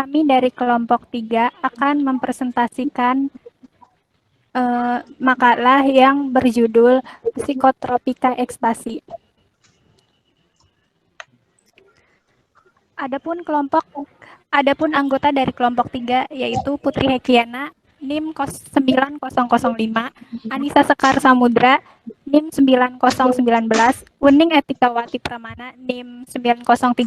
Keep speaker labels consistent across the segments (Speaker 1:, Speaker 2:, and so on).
Speaker 1: Kami dari kelompok 3 akan mempresentasikan makalah yang berjudul Psikotropika Ekstasi. Adapun anggota dari kelompok 3 yaitu Putri Hekiana, NIM 9005, Anissa Sekar Samudra, NIM 9019, Uning Etikawati Pramana, NIM 9035,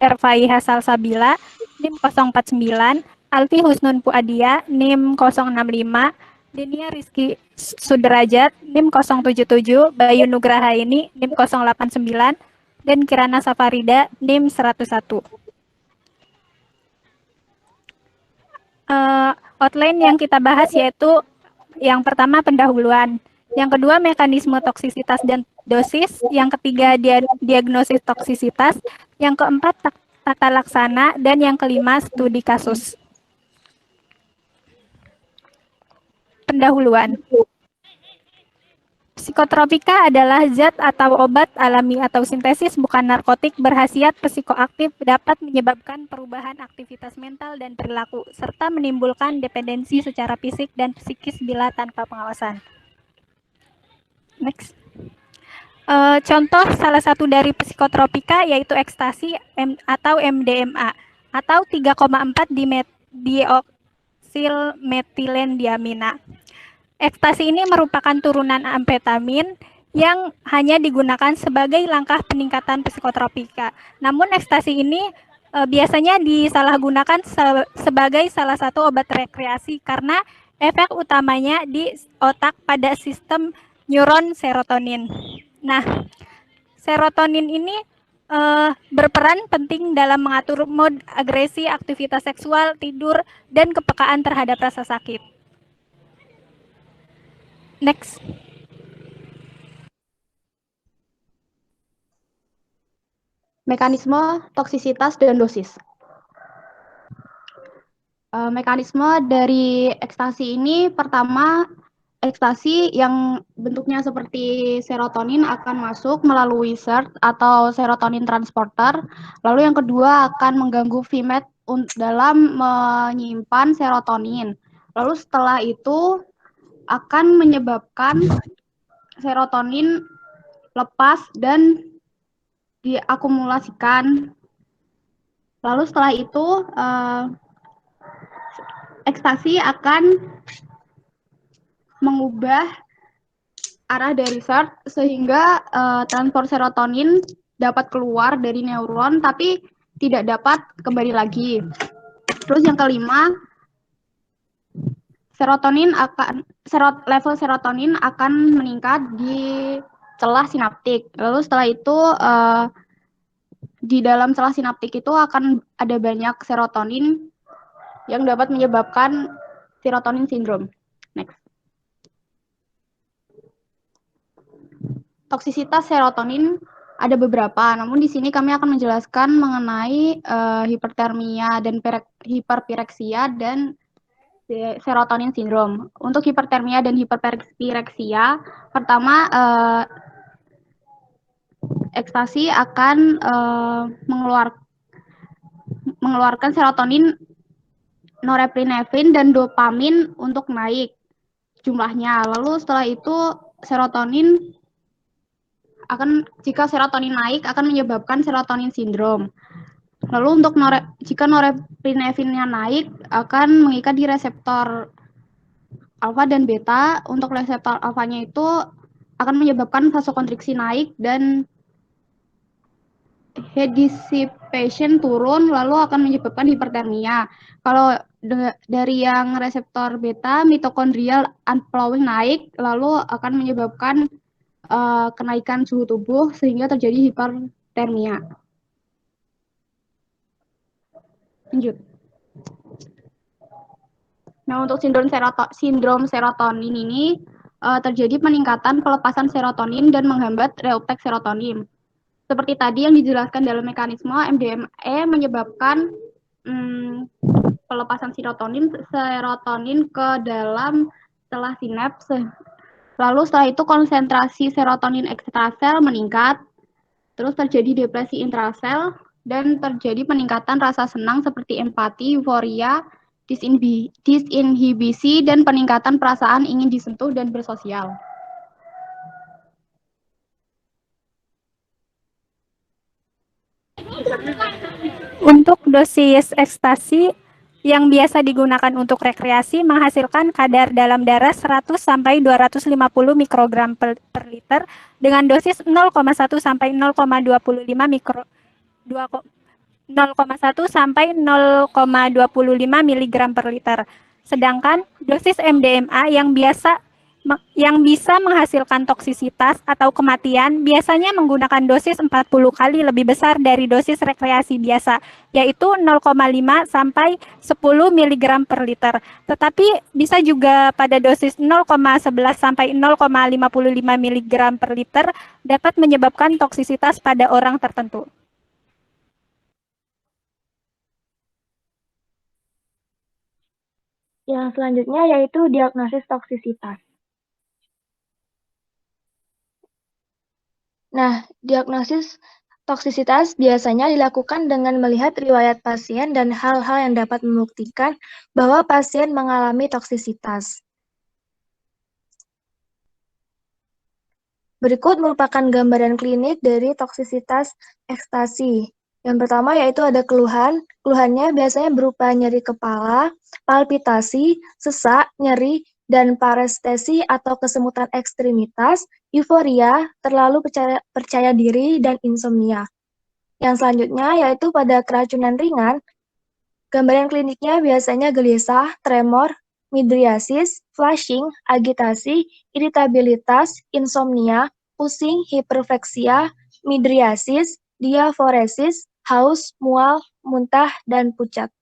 Speaker 1: Erfaiha Salsabila, NIM 049, Alfi Husnun Puadia, NIM 065, Denia Rizky Sudrajat, NIM 077, Bayu Nugrahaini, NIM 089, dan Kirana Safarida, NIM 101. Outline yang kita bahas yaitu yang pertama pendahuluan, yang kedua mekanisme toksisitas dan dosis, yang ketiga diagnosis toksisitas, yang keempat tata laksana, dan yang kelima studi kasus. Pendahuluan. Psikotropika adalah zat atau obat alami atau sintesis bukan narkotik berkhasiat psikoaktif, dapat menyebabkan perubahan aktivitas mental dan perilaku, serta menimbulkan dependensi secara fisik dan psikis bila tanpa pengawasan. Next. Contoh salah satu dari psikotropika yaitu ekstasi atau MDMA atau 3,4 dioksilmetilendamina. Ekstasi ini merupakan turunan amfetamin yang hanya digunakan sebagai langkah peningkatan psikotropika. Namun ekstasi ini biasanya disalahgunakan sebagai salah satu obat rekreasi karena efek utamanya di otak pada sistem neuron serotonin. Nah, serotonin ini berperan penting dalam mengatur mood, agresi, aktivitas seksual, tidur, dan kepekaan terhadap rasa sakit. Next.
Speaker 2: Mekanisme toksisitas dan dosis. Mekanisme dari ekstasi ini, pertama, ekstasi yang bentuknya seperti serotonin akan masuk melalui SERT atau serotonin transporter. Lalu yang kedua akan mengganggu VMAT dalam menyimpan serotonin. Lalu setelah itu akan menyebabkan serotonin lepas dan diakumulasikan. Lalu setelah itu ekstasi akan mengubah arah dari SERT sehingga transport serotonin dapat keluar dari neuron tapi tidak dapat kembali lagi. Terus yang kelima, level serotonin akan meningkat di celah sinaptik. Lalu setelah itu di dalam celah sinaptik itu akan ada banyak serotonin yang dapat menyebabkan serotonin syndrome. Next. Toksisitas serotonin ada beberapa, namun di sini kami akan menjelaskan mengenai hipertermia dan hiperpireksia dan serotonin syndrome. Untuk hipertermia dan hiperpireksia, pertama ekstasi akan mengeluarkan serotonin, norepinefrin dan dopamin untuk naik jumlahnya. Lalu setelah itu serotonin jika serotonin naik akan menyebabkan serotonin syndrome. Lalu untuk jika norepinefrinnya naik akan mengikat di reseptor alfa dan beta. Untuk reseptor alfanya itu akan menyebabkan vasokonstriksi naik dan heat dissipation turun, lalu akan menyebabkan hipertermia. Kalau dari yang reseptor beta, mitokondrial unflowing naik, lalu akan menyebabkan kenaikan suhu tubuh sehingga terjadi hipertermia. Lanjut. Nah, untuk sindrom serotonin ini terjadi peningkatan pelepasan serotonin dan menghambat reuptake serotonin. Seperti tadi yang dijelaskan dalam mekanisme MDMA menyebabkan pelepasan serotonin ke dalam celah sinaps. Lalu setelah itu konsentrasi serotonin ekstrasel meningkat, terus terjadi depresi intrasel, dan terjadi peningkatan rasa senang seperti empati, euforia, disinhibisi, dan peningkatan perasaan ingin disentuh dan bersosial.
Speaker 1: Untuk dosis ekstasi yang biasa digunakan untuk rekreasi menghasilkan kadar dalam darah 100 sampai 250 mikrogram per liter dengan dosis 0,1 sampai 0,25 0,1 sampai 0,25 miligram per liter. Sedangkan dosis MDMA yang bisa menghasilkan toksisitas atau kematian biasanya menggunakan dosis 40 kali lebih besar dari dosis rekreasi biasa, yaitu 0,5 sampai 10 miligram per liter. Tetapi bisa juga pada dosis 0,11 sampai 0,55 miligram per liter dapat menyebabkan toksisitas pada orang tertentu.
Speaker 3: Yang selanjutnya yaitu diagnosis toksisitas. Nah, diagnosis toksisitas biasanya dilakukan dengan melihat riwayat pasien dan hal-hal yang dapat membuktikan bahwa pasien mengalami toksisitas. Berikut merupakan gambaran klinik dari toksisitas ekstasi. Yang pertama yaitu ada keluhan. Keluhannya biasanya berupa nyeri kepala, palpitasi, sesak, nyeri, dan parestesi atau kesemutan ekstremitas, euforia, terlalu percaya diri, dan insomnia. Yang selanjutnya yaitu pada keracunan ringan, gambaran kliniknya biasanya gelisah, tremor, midriasis, flushing, agitasi, iritabilitas, insomnia, pusing, hiperfeksia, midriasis, diaforesis, haus, mual, muntah, dan pucat.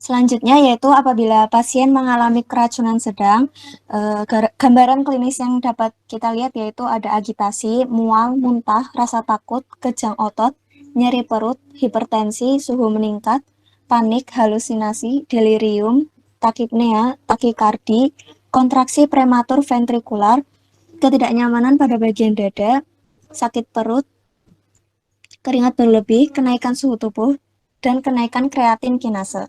Speaker 4: Selanjutnya yaitu apabila pasien mengalami keracunan sedang, gambaran klinis yang dapat kita lihat yaitu ada agitasi, mual, muntah, rasa takut, kejang otot, nyeri perut, hipertensi, suhu meningkat, panik, halusinasi, delirium, takipnea, takikardi, kontraksi prematur ventrikular, ketidaknyamanan pada bagian dada, sakit perut, keringat berlebih, kenaikan suhu tubuh, dan kenaikan kreatin kinase.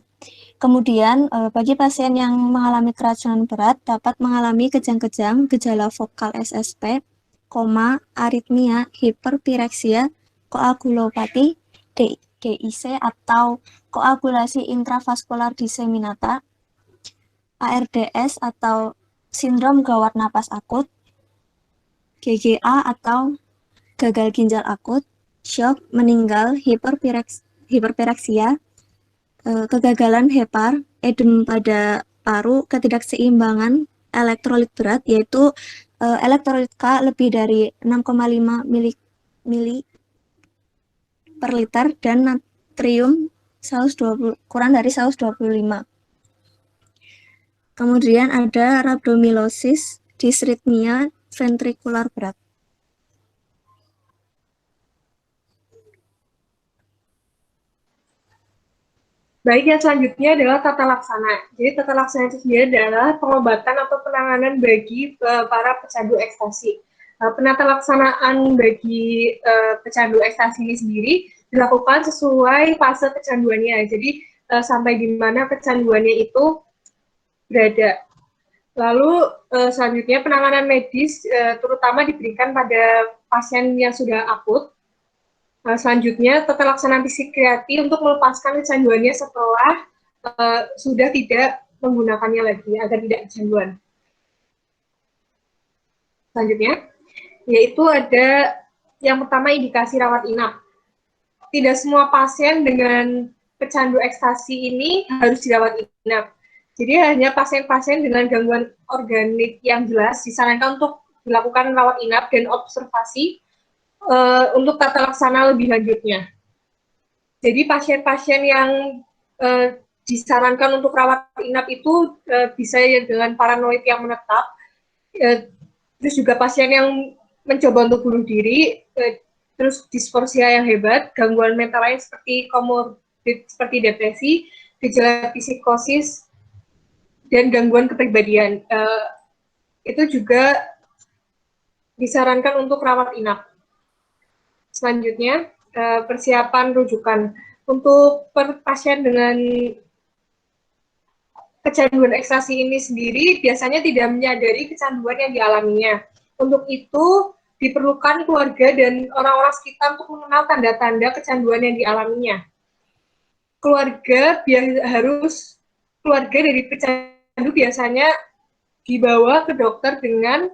Speaker 4: Kemudian, bagi pasien yang mengalami keracunan berat dapat mengalami kejang-kejang, gejala vokal SSP, koma, aritmia, hiperpireksia, koagulopati, DIC atau koagulasi intravaskular diseminata, ARDS atau sindrom gawat napas akut, GGA atau gagal ginjal akut, shock, meninggal, hiperpireksia, kegagalan hepar, edem pada paru, ketidakseimbangan elektrolit berat, yaitu elektrolit K lebih dari 6,5 mili per liter dan natrium kurang dari 125. Kemudian ada rhabdomyolysis, disritmia ventrikular berat.
Speaker 5: Baik, yang selanjutnya adalah tata laksana. Jadi tata laksana itu sendiri adalah pengobatan atau penanganan bagi para pecandu ekstasi. Penata laksanaan bagi pecandu ekstasi ini sendiri dilakukan sesuai fase kecanduannya. Jadi sampai di mana kecanduannya itu berada. Lalu selanjutnya penanganan medis terutama diberikan pada pasien yang sudah akut. Selanjutnya, tata laksana psikiatri untuk melepaskan kecanduannya setelah sudah tidak menggunakannya lagi, agar tidak kecanduan. Selanjutnya, yaitu ada yang pertama indikasi rawat inap. Tidak semua pasien dengan pecandu ekstasi ini harus dirawat inap. Jadi hanya pasien-pasien dengan gangguan organik yang jelas disarankan untuk dilakukan rawat inap dan observasi untuk tata laksana lebih lanjutnya. Jadi pasien-pasien yang disarankan untuk rawat inap itu bisa dengan paranoid yang menetap, terus juga pasien yang mencoba untuk bunuh diri, terus disforsia yang hebat, gangguan mental lain seperti komorbid seperti depresi, gejala psikosis, dan gangguan kepribadian. Itu juga disarankan untuk rawat inap. Selanjutnya, persiapan rujukan. Untuk pasien dengan kecanduan ekstasi ini sendiri biasanya tidak menyadari kecanduan yang dialaminya. Untuk itu, diperlukan keluarga dan orang-orang sekitar untuk mengenal tanda-tanda kecanduan yang dialaminya. Keluarga dari pecandu biasanya dibawa ke dokter dengan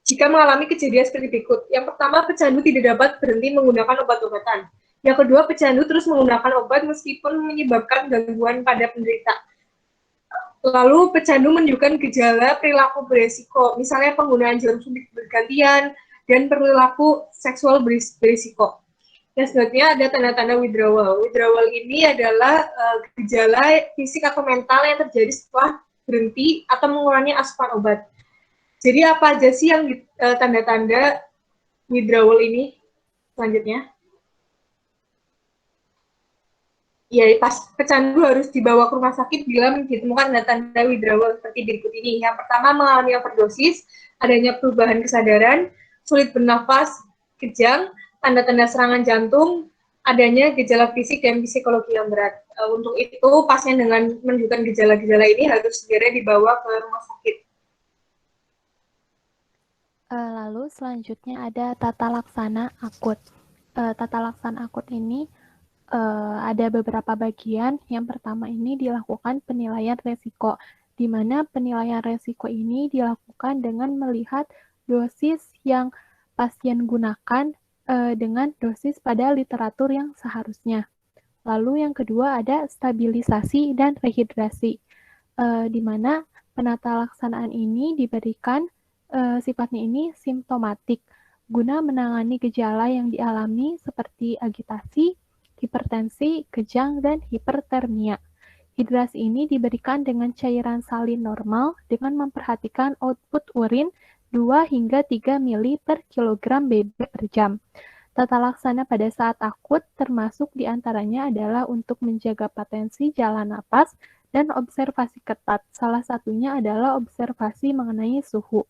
Speaker 5: jika mengalami kejadian seperti berikut. Yang pertama, pecandu tidak dapat berhenti menggunakan obat-obatan. Yang kedua, pecandu terus menggunakan obat meskipun menyebabkan gangguan pada penderita. Lalu, pecandu menunjukkan gejala perilaku beresiko, misalnya penggunaan jarum suntik bergantian dan perilaku seksual beresiko. Dan selanjutnya ada tanda-tanda withdrawal. Withdrawal ini adalah gejala fisik atau mental yang terjadi setelah berhenti atau mengurangi asupan obat. Jadi apa aja sih yang tanda-tanda withdrawal ini? Selanjutnya. Ya, pas pecandu harus dibawa ke rumah sakit bila ditemukan tanda-tanda withdrawal seperti berikut ini. Yang pertama, mengalami overdosis, adanya perubahan kesadaran, sulit bernafas, kejang, tanda-tanda serangan jantung, adanya gejala fisik dan psikologi yang berat. Untuk itu, pasien dengan menunjukkan gejala-gejala ini harus segera dibawa ke rumah sakit.
Speaker 6: Lalu selanjutnya ada tata laksana akut. Tata laksana akut ini ada beberapa bagian. Yang pertama ini dilakukan penilaian resiko, di mana penilaian resiko ini dilakukan dengan melihat dosis yang pasien gunakan dengan dosis pada literatur yang seharusnya. Lalu yang kedua ada stabilisasi dan rehidrasi, di mana penata laksanaan ini diberikan sifatnya ini simptomatik, guna menangani gejala yang dialami seperti agitasi, hipertensi, kejang, dan hipertermia. Hidrasi ini diberikan dengan cairan salin normal dengan memperhatikan output urin 2 hingga 3 ml per kilogram BB per jam. Tata laksana pada saat akut termasuk diantaranya adalah untuk menjaga patensi jalan napas dan observasi ketat. Salah satunya adalah observasi mengenai suhu.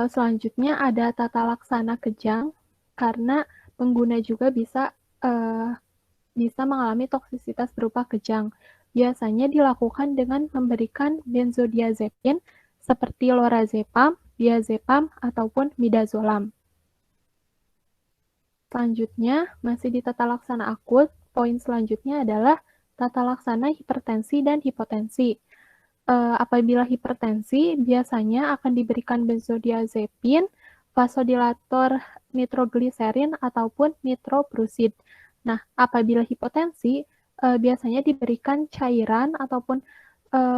Speaker 6: Selanjutnya ada tata laksana kejang, karena pengguna juga bisa mengalami toksisitas berupa kejang. Biasanya dilakukan dengan memberikan benzodiazepin seperti lorazepam, diazepam, ataupun midazolam. Selanjutnya, masih di tata laksana akut, poin selanjutnya adalah tata laksana hipertensi dan hipotensi. Apabila hipertensi, biasanya akan diberikan benzodiazepin, vasodilator nitrogliserin, ataupun nitroprusid. Nah, apabila hipotensi, biasanya diberikan cairan ataupun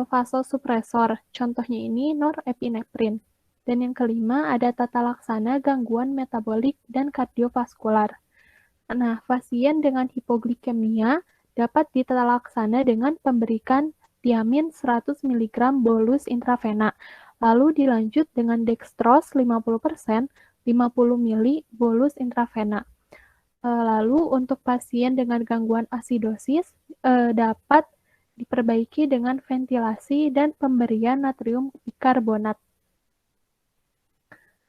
Speaker 6: vasosupresor. Contohnya ini norepinefrin. Dan yang kelima, ada tata laksana gangguan metabolik dan kardiovaskular. Nah, pasien dengan hipoglikemia dapat ditata laksana dengan pemberikan tiamin 100 mg bolus intravena, lalu dilanjut dengan dextrose 50%, 50 ml bolus intravena. Lalu untuk pasien dengan gangguan asidosis dapat diperbaiki dengan ventilasi dan pemberian natrium bikarbonat.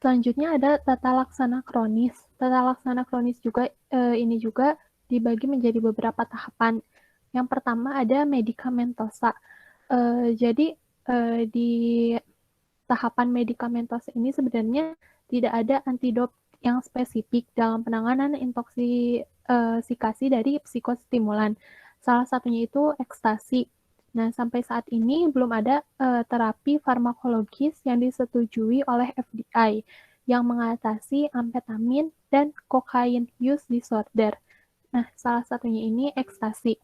Speaker 6: Selanjutnya ada tata laksana kronis. Tata laksana kronis juga ini juga dibagi menjadi beberapa tahapan. Yang pertama ada medikamentosa. Jadi di tahapan medikamentosa ini sebenarnya tidak ada antidot yang spesifik dalam penanganan intoksikasi dari psikostimulan. Salah satunya itu ekstasi. Nah, sampai saat ini belum ada terapi farmakologis yang disetujui oleh FDA yang mengatasi amfetamin dan cocaine use disorder. Nah, salah satunya ini ekstasi.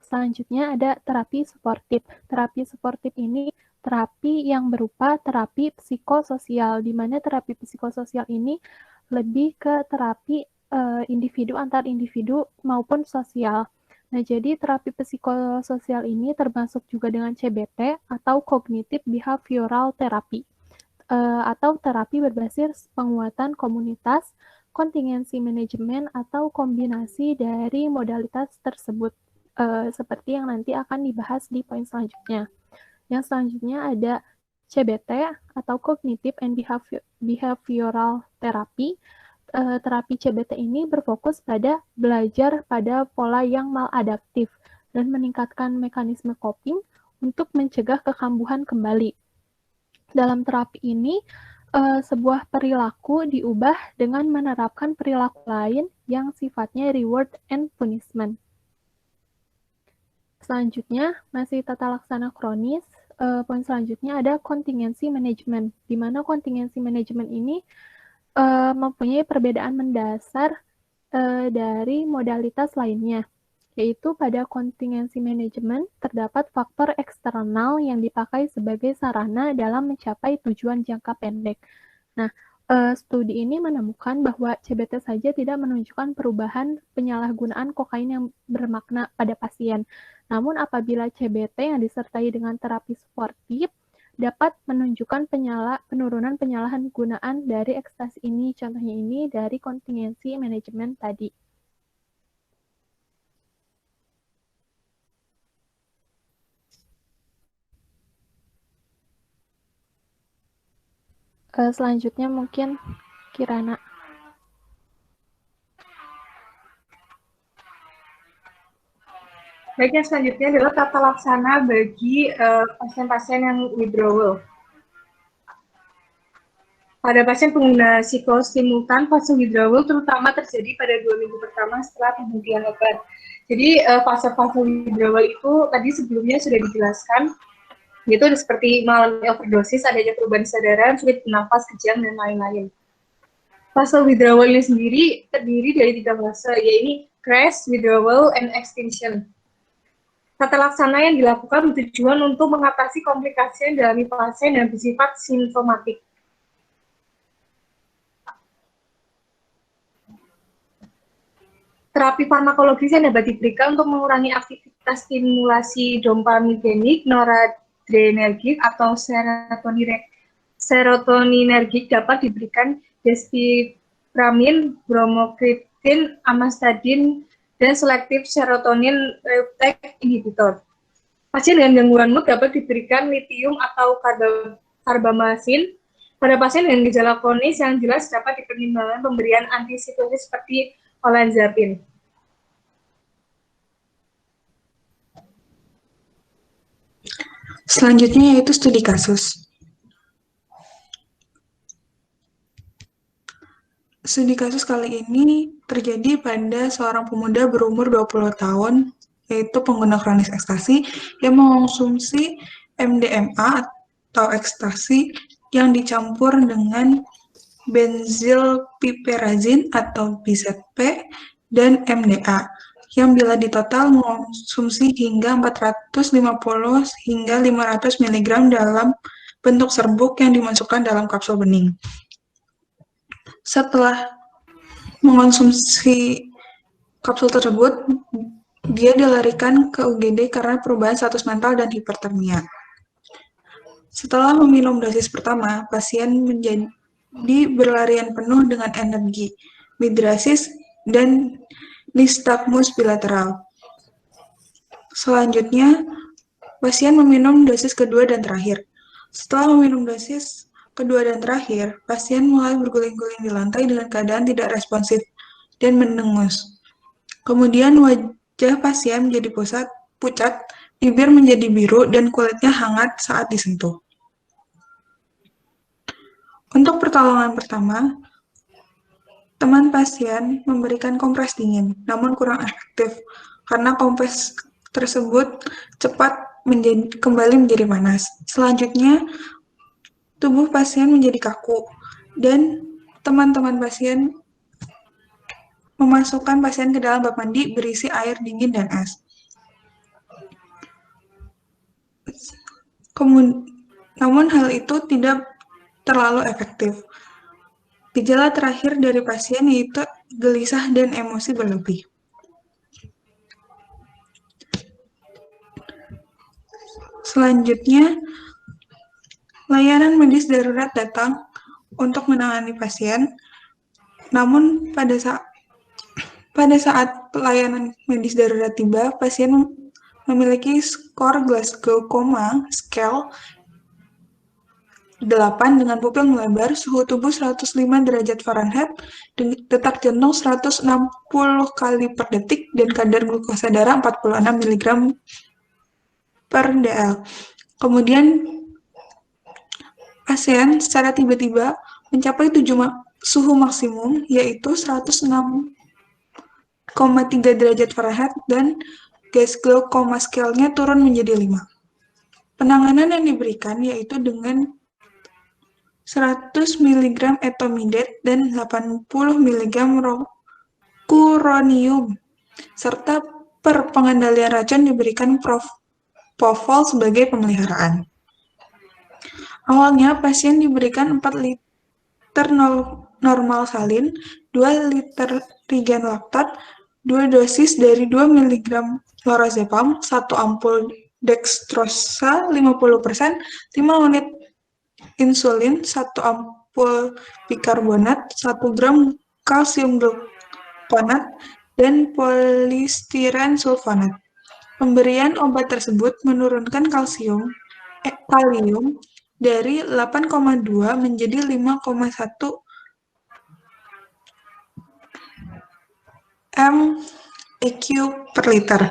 Speaker 6: Selanjutnya ada terapi suportif. Terapi suportif ini terapi yang berupa terapi psikososial, di mana terapi psikososial ini lebih ke terapi individu antar individu maupun sosial. Nah, jadi terapi psikososial ini termasuk juga dengan CBT atau Cognitive Behavioral Therapy, atau terapi berbasis penguatan komunitas, kontingensi manajemen, atau kombinasi dari modalitas tersebut. Seperti yang nanti akan dibahas di poin selanjutnya. Yang selanjutnya ada CBT atau Cognitive and Behavioral Therapy. terapi CBT ini berfokus pada belajar pada pola yang maladaptif dan meningkatkan mekanisme coping untuk mencegah kekambuhan kembali. Dalam terapi ini, sebuah perilaku diubah dengan menerapkan perilaku lain yang sifatnya reward and punishment. Selanjutnya, masih tata laksana kronis, poin selanjutnya ada contingency management, di mana contingency management ini mempunyai perbedaan mendasar dari modalitas lainnya, yaitu pada contingency management terdapat faktor eksternal yang dipakai sebagai sarana dalam mencapai tujuan jangka pendek. Nah, studi ini menemukan bahwa CBT saja tidak menunjukkan perubahan penyalahgunaan kokain yang bermakna pada pasien. Namun apabila CBT yang disertai dengan terapi suportif dapat menunjukkan penurunan penyalahgunaan dari ekstasi ini, contohnya ini dari contingency management tadi. Selanjutnya mungkin Kirana.
Speaker 5: Baik, yang selanjutnya adalah tata laksana bagi pasien-pasien yang withdrawal. Pada pasien pengguna psikostimultan, fase withdrawal terutama terjadi pada 2 minggu pertama setelah pemberian obat. Jadi fase-fase withdrawal itu tadi sebelumnya sudah dijelaskan, yaitu seperti mengalami overdosis, adanya perubahan kesadaran, sulit bernafas, kejang, dan lain-lain. Fase withdrawal ini sendiri terdiri dari 3 fase, yaitu crash, withdrawal, and extinction. Tata laksana yang dilakukan bertujuan untuk mengatasi komplikasi yang dialami pasien yang bersifat simptomatik. Terapi farmakologis yang dapat diberikan untuk mengurangi aktivitas stimulasi dopaminergic, noradrenergic, atau serotoninergic dapat diberikan desipramine, bromokriptin, amastadin, dan selektif serotonin reuptake inhibitor. Pasien dengan gangguan mood dapat diberikan lithium atau karbamazin. Pada pasien dengan gejala kronis yang jelas dapat dipertimbangkan pemberian antipsikotik seperti olanzapine.
Speaker 7: Selanjutnya yaitu studi kasus. Studi kasus kali ini terjadi pada seorang pemuda berumur 20 tahun, yaitu pengguna kronis ekstasi yang mengonsumsi MDMA atau ekstasi yang dicampur dengan benzilpiperazin atau BZP dan MDA, yang bila ditotal mengonsumsi hingga 450 hingga 500 mg dalam bentuk serbuk yang dimasukkan dalam kapsul bening. Setelah mengonsumsi kapsul tersebut, dia dilarikan ke UGD karena perubahan status mental dan hipertermia. Setelah meminum dosis pertama, pasien menjadi berlarian penuh dengan energi, midrasis, dan nystagmus bilateral. Selanjutnya, pasien meminum dosis kedua dan terakhir. Setelah meminum dosis kedua dan terakhir, pasien mulai berguling-guling di lantai dengan keadaan tidak responsif dan mendengus. Kemudian wajah pasien menjadi pucat, bibir menjadi biru, dan kulitnya hangat saat disentuh. Untuk pertolongan pertama, teman pasien memberikan kompres dingin, namun kurang efektif karena kompres tersebut cepat kembali menjadi panas. Selanjutnya, tubuh pasien menjadi kaku, dan teman-teman pasien memasukkan pasien ke dalam bak mandi berisi air dingin dan es. Namun hal itu tidak terlalu efektif. Gejala terakhir dari pasien yaitu gelisah dan emosi berlebih. Selanjutnya, layanan medis darurat datang untuk menangani pasien, namun pada saat pelayanan medis darurat tiba, pasien memiliki skor Glasgow Coma Scale dengan pupil melebar, suhu tubuh 105 derajat Fahrenheit, detak jantung 160 kali per detik, dan kadar glukosa darah 46 mg per dl. Kemudian pasien secara tiba-tiba mencapai suhu maksimum, yaitu 106,3 derajat Fahrenheit, dan Glasgow Coma Scale-nya turun menjadi 5. Penanganan yang diberikan yaitu dengan 100 mg etomidate dan 80 mg rocuronium, serta per pengendalian racun diberikan propofol sebagai pemeliharaan. Awalnya, pasien diberikan 4 liter normal salin, 2 liter Rigen laktat, 2 dosis dari 2 mg lorazepam, 1 ampul dextrosa 50%, 5 unit insulin, 1 ampul bikarbonat, 1 gram kalsium gluconat, dan polistiren sulfonat. Pemberian obat tersebut menurunkan kalium dari 8,2 menjadi 5,1 mEq per liter.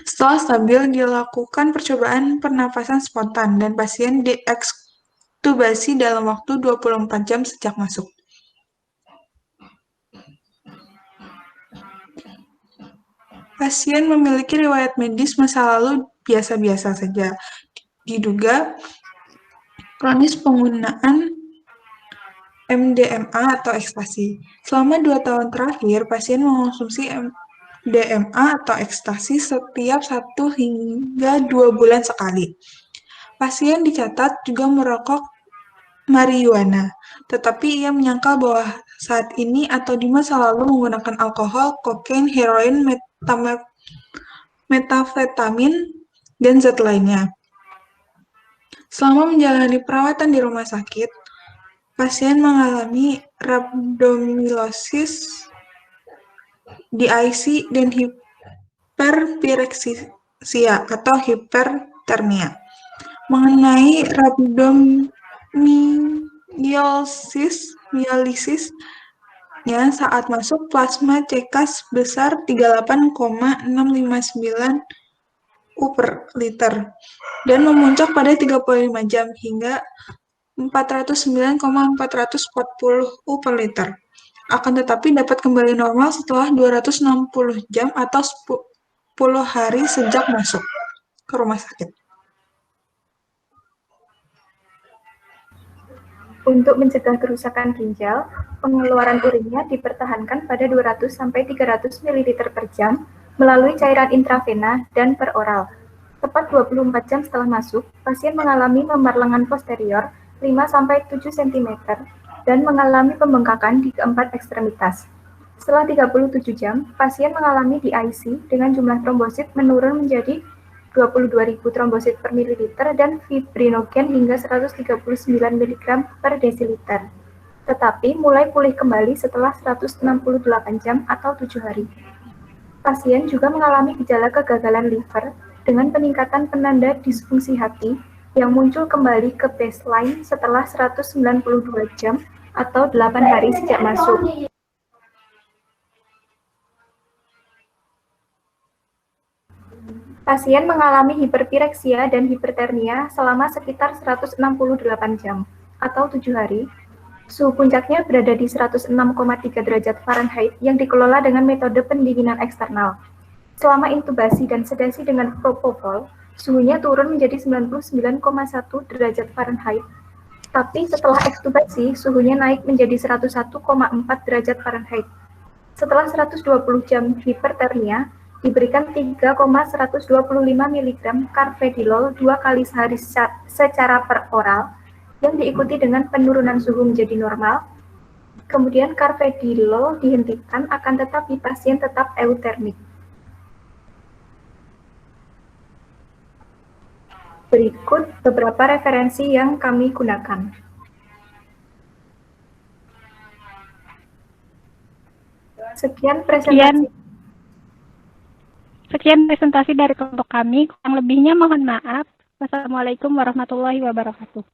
Speaker 7: Setelah stabil, dilakukan percobaan pernafasan spontan dan pasien diekstubasi dalam waktu 24 jam sejak masuk. Pasien memiliki riwayat medis masa lalu biasa-biasa saja. Diduga kronis penggunaan MDMA atau ekstasi. Selama 2 tahun terakhir, pasien mengonsumsi MDMA atau ekstasi setiap 1 hingga 2 bulan sekali. Pasien dicatat juga merokok marijuana, tetapi ia menyangkal bahwa saat ini atau di masa lalu menggunakan alkohol, kokain, heroin, metafetamin, dan zat lainnya. Selama menjalani perawatan di rumah sakit, pasien mengalami rhabdomyolysis, DIC, dan hiperpireksia atau hipertermia. Mengenai rhabdomyolysis, saat masuk plasma CK sebesar 38,659 U per liter dan memuncak pada 35 jam hingga 409,440 U per liter. Akan tetapi dapat kembali normal setelah 260 jam atau 10 hari sejak masuk ke rumah sakit.
Speaker 8: Untuk mencegah kerusakan ginjal, pengeluaran urinnya dipertahankan pada 200-300 ml per jam melalui cairan intravena dan per oral. Tepat 24 jam setelah masuk, pasien mengalami memar lengan posterior 5-7 cm dan mengalami pembengkakan di keempat ekstremitas. Setelah 37 jam, pasien mengalami DIC dengan jumlah trombosit menurun menjadi 22.000 trombosit per mililiter dan fibrinogen hingga 139 mg per desiliter. Tetapi mulai pulih kembali setelah 168 jam atau 7 hari. Pasien juga mengalami gejala kegagalan liver dengan peningkatan penanda disfungsi hati yang muncul kembali ke baseline setelah 192 jam atau 8 hari sejak masuk. Pasien mengalami hiperpireksia dan hipertermia selama sekitar 168 jam atau 7 hari. Suhu puncaknya berada di 106,3 derajat Fahrenheit yang dikelola dengan metode pendinginan eksternal. Selama intubasi dan sedasi dengan propofol, suhunya turun menjadi 99,1 derajat Fahrenheit. Tapi setelah ekstubasi, suhunya naik menjadi 101,4 derajat Fahrenheit. Setelah 120 jam hipertermia, diberikan 3,125 mg carvedilol 2 kali sehari secara per oral, yang diikuti dengan penurunan suhu menjadi normal. Kemudian carvedilol dihentikan, akan tetapi pasien tetap eutermik. Berikut beberapa referensi yang kami gunakan. Sekian presentasi dari kelompok kami. Kurang lebihnya mohon maaf. Wassalamualaikum warahmatullahi wabarakatuh.